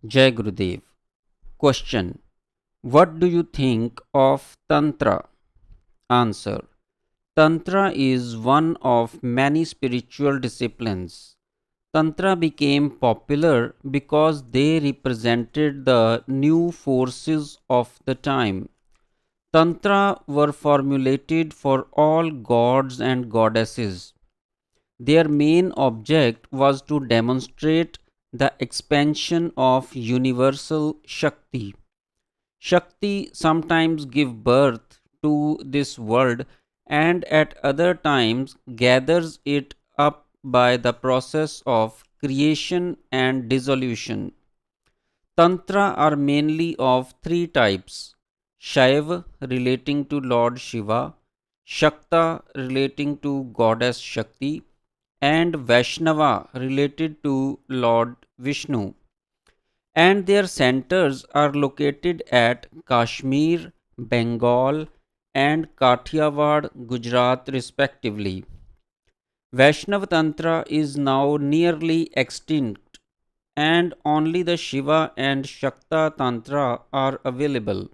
Jai Gurudev. Question: what do you think of Tantra? Answer: Tantra is one of many spiritual disciplines. Tantra became popular because they represented the new forces of the time. Tantra were formulated for all gods and goddesses. Their main object was to demonstrate the expansion of universal Shakti. Shakti sometimes give birth to this world and at other times gathers it up by the process of creation and dissolution. Tantra are mainly of three types: Shaiva relating to Lord Shiva, Shakta relating to Goddess Shakti, and Vaishnava related to Lord Vishnu, and their centers are located at Kashmir, Bengal, and Kathiawad, Gujarat, respectively. Vaishnava Tantra is now nearly extinct, and only the Shiva and Shakta Tantra are available.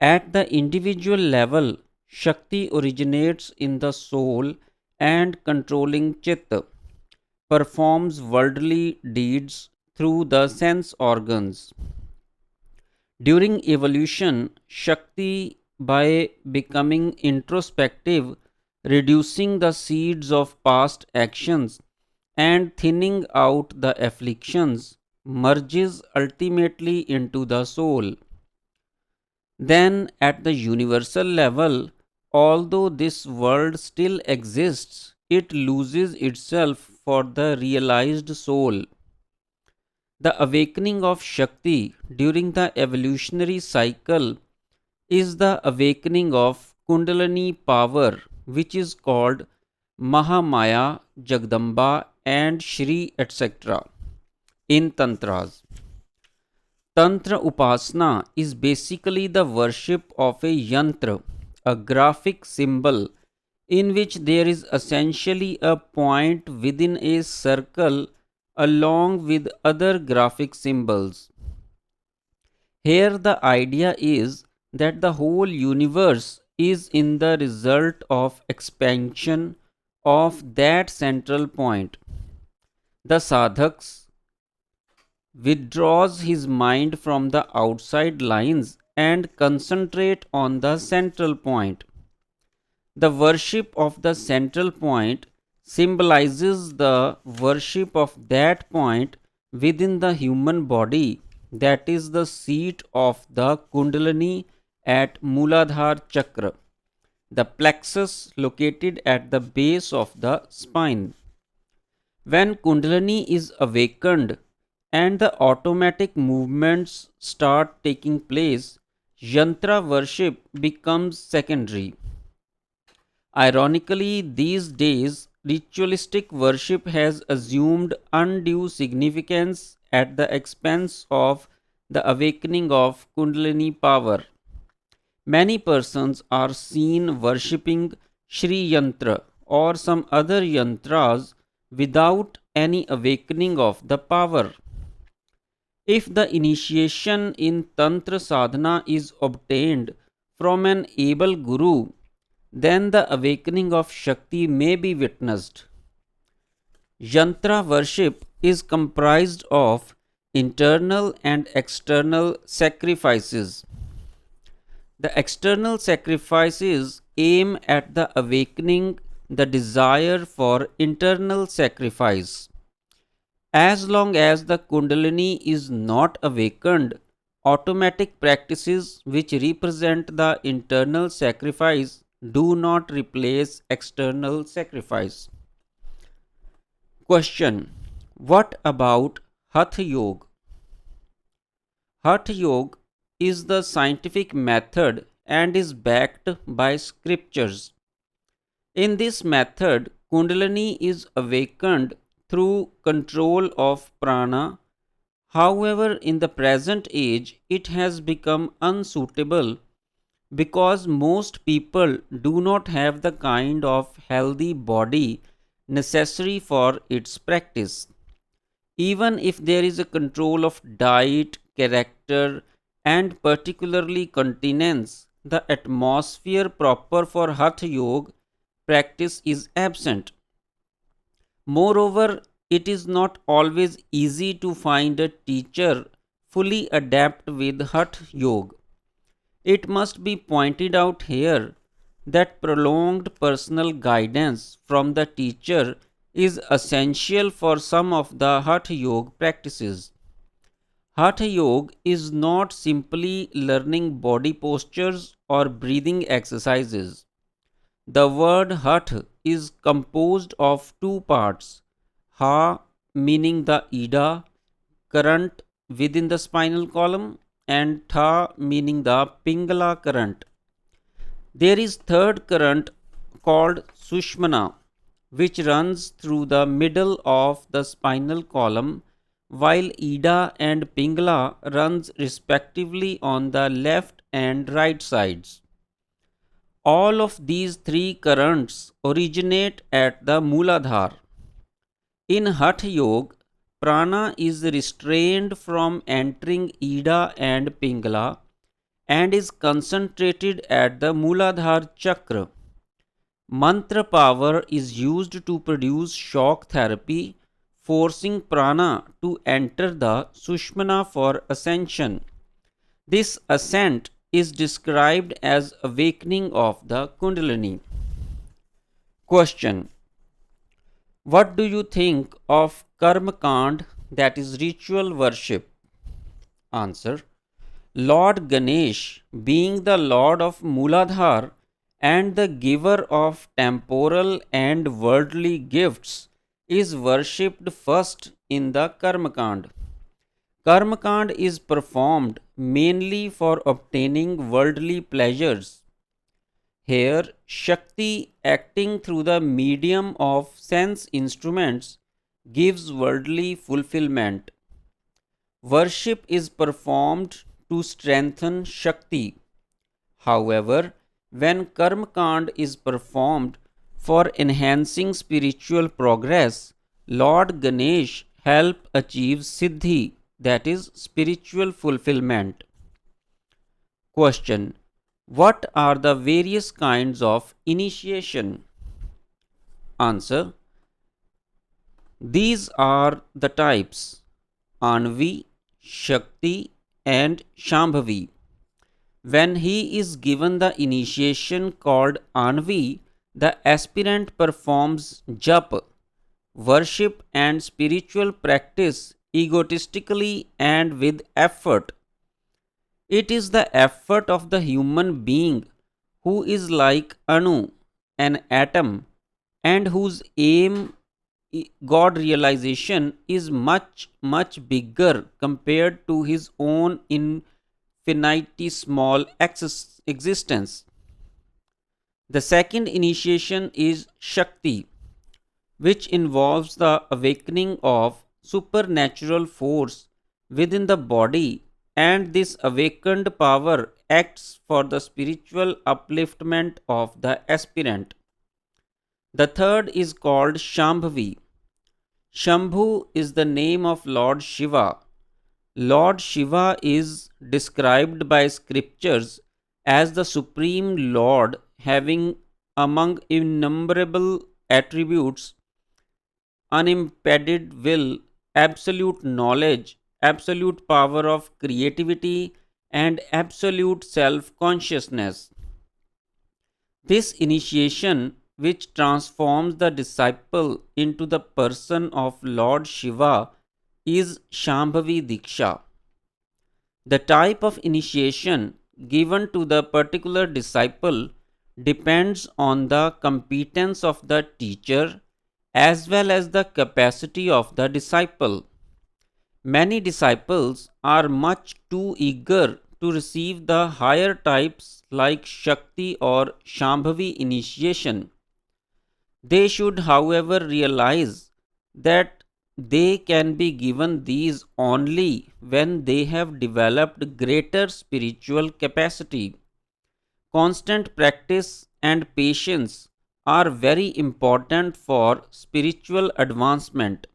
At the individual level, Shakti originates in the soul and controlling Chitta, performs worldly deeds through the sense organs. During evolution, Shakti, by becoming introspective, reducing the seeds of past actions, and thinning out the afflictions, merges ultimately into the soul. Then, at the universal level, although this world still exists, it loses itself for the realized soul. The awakening of Shakti during the evolutionary cycle is the awakening of Kundalini power, which is called Mahamaya, Jagdamba, and Shri, etc. in Tantras. Tantra Upasana is basically the worship of a yantra, a graphic symbol in which there is essentially a point within a circle along with other graphic symbols. Here, the idea is that the whole universe is in the result of expansion of that central point. The sadhaks withdraws his mind from the outside lines and concentrate on the central point. The worship of the central point symbolizes the worship of that point within the human body, that is the seat of the Kundalini at Muladhara Chakra, the plexus located at the base of the spine. When Kundalini is awakened and the automatic movements start taking place, Yantra worship becomes secondary. Ironically, these days, ritualistic worship has assumed undue significance at the expense of the awakening of Kundalini power. Many persons are seen worshipping Sri Yantra or some other yantras without any awakening of the power. If the initiation in Tantra sadhana is obtained from an able guru, then the awakening of Shakti may be witnessed. Yantra worship is comprised of internal and external sacrifices. The external sacrifices aim at the awakening the desire for internal sacrifice. As long as the Kundalini is not awakened, automatic practices which represent the internal sacrifice do not replace external sacrifice. Question: what about Hatha Yoga? Hatha Yoga is the scientific method and is backed by scriptures. In this method, Kundalini is awakened through control of prana. However, in the present age, it has become unsuitable because most people do not have the kind of healthy body necessary for its practice. Even if there is a control of diet, character, and particularly continence, the atmosphere proper for Hatha Yoga practice is absent. Moreover, it is not always easy to find a teacher fully adapt with Hatha Yoga. It must be pointed out here that prolonged personal guidance from the teacher is essential for some of the Hatha Yoga practices. Hatha Yoga is not simply learning body postures or breathing exercises. The word Hatha is composed of two parts: Ha, meaning the Ida current within the spinal column, and Tha, meaning the Pingala current. There is third current called Sushmana, which runs through the middle of the spinal column, while Ida and Pingala runs respectively on the left and right sides. All of these three currents originate at the Mooladhara. In Hatha Yoga, prana is restrained from entering Ida and Pingala and is concentrated at the Mooladhara chakra. Mantra power is used to produce shock therapy, forcing prana to enter the Sushmana for ascension. This ascent is described as awakening of the Kundalini. Question: what do you think of Karma Kand, that is ritual worship? Answer: Lord Ganesh, being the Lord of Mooladhar and the giver of temporal and worldly gifts, is worshipped first in the Karmakand. Karmakand is performed mainly for obtaining worldly pleasures. Here, Shakti, acting through the medium of sense instruments, gives worldly fulfillment. Worship is performed to strengthen Shakti. However, when Karma Kand is performed for enhancing spiritual progress, Lord Ganesh help achieve Siddhi, that is spiritual fulfillment. Question: what are the various kinds of initiation? Answer: these are the types: Anvi, Shakti, and Shambhavi. When he is given the initiation called Anvi, the aspirant performs japa, worship, and spiritual practice egotistically and with effort. It is the effort of the human being who is like Anu, an atom, and whose aim, God realization, is much bigger compared to his own infinitesimal existence. The second initiation is Shakti, which involves the awakening of supernatural force within the body, and this awakened power acts for the spiritual upliftment of the aspirant. The third is called Shambhavi. Shambhu is the name of Lord Shiva. Lord Shiva is described by scriptures as the Supreme Lord, having among innumerable attributes unimpeded will, absolute knowledge, absolute power of creativity, and absolute self consciousness. This initiation, which transforms the disciple into the person of Lord Shiva, is Shambhavi Diksha. The type of initiation given to the particular disciple depends on the competence of the teacher as well as the capacity of the disciple. Many disciples are much too eager to receive the higher types like Shakti or Shambhavi initiation. They should, however, realize that they can be given these only when they have developed greater spiritual capacity. Constant practice and patience are very important for spiritual advancement.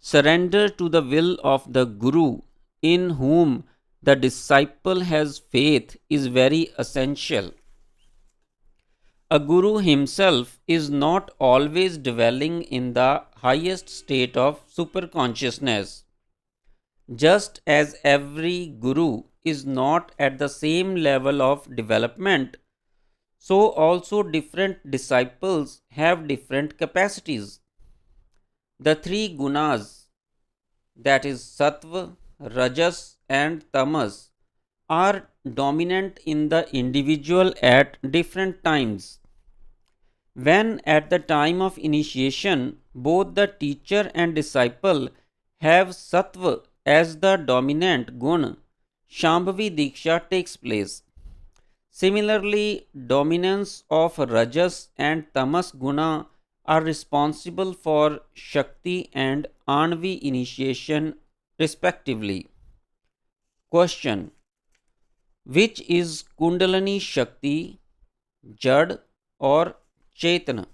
Surrender to the will of the Guru in whom the disciple has faith is very essential. A Guru himself is not always dwelling in the highest state of superconsciousness. Just as every Guru is not at the same level of development, so also different disciples have different capacities. The three gunas, that is sattva, rajas, and tamas, are dominant in the individual at different times. When at the time of initiation both the teacher and disciple have sattva as the dominant gun, Shambhavi Diksha takes place. Similarly, dominance of Rajas and Tamas Guna are responsible for Shakti and Anvi initiation respectively. Question: which is Kundalini Shakti, Jad or Chetana?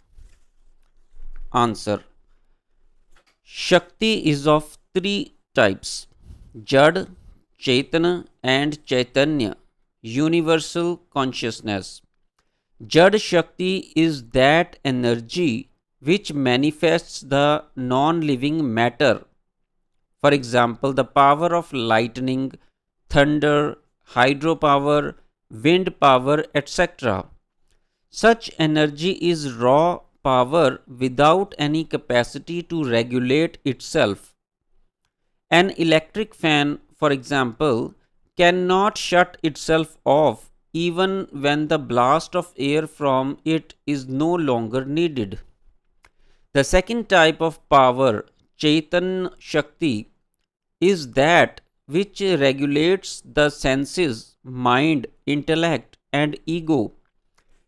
Answer: Shakti is of three types: Jad, Chetana, and Chaitanya, universal consciousness. Jad Shakti is that energy which manifests the non living matter. For example, the power of lightning, thunder, hydropower, wind power, etc. Such energy is raw power without any capacity to regulate itself. An electric fan, for example, cannot shut itself off even when the blast of air from it is no longer needed. The second type of power, Chaitan Shakti, is that which regulates the senses, mind, intellect, and ego.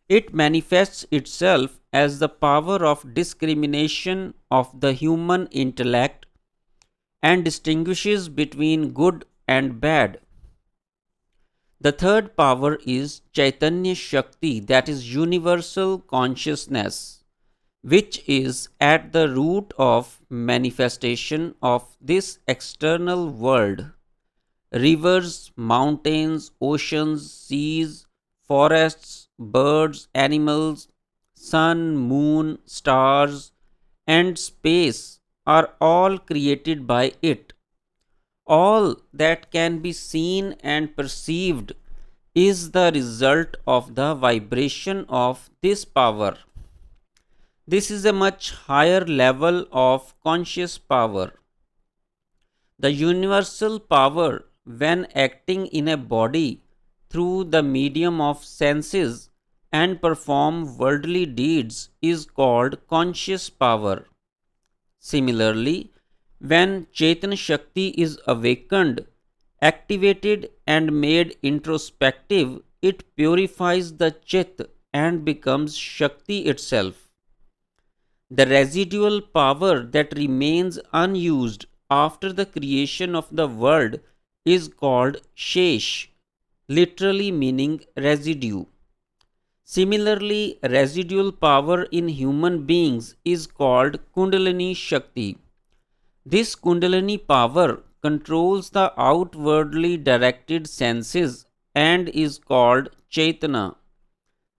It manifests itself as the power of discrimination of the human intellect and distinguishes between good and bad. The third power is Chaitanya Shakti, that is universal consciousness, which is at the root of manifestation of this external world. Rivers, mountains, oceans, seas, forests, birds, animals, sun, moon, stars, and space are all created by it. All that can be seen and perceived is the result of the vibration of this power. This is a much higher level of conscious power. The universal power, when acting in a body through the medium of senses and perform worldly deeds, is called conscious power. Similarly, when Chetan Shakti is awakened, activated, and made introspective, it purifies the Chit and becomes Shakti itself. The residual power that remains unused after the creation of the world is called Shesh, literally meaning residue. Similarly, residual power in human beings is called Kundalini Shakti. This Kundalini power controls the outwardly directed senses and is called Chaitana.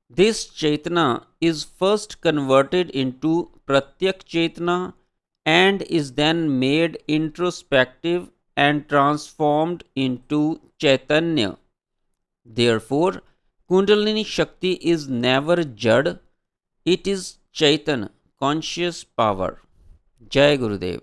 This Chaitana is first converted into Pratyak Chaitana and is then made introspective and transformed into Chaitanya. Therefore, Kundalini Shakti is never Jad, it is Chaitanya, conscious power. Jai Gurudev.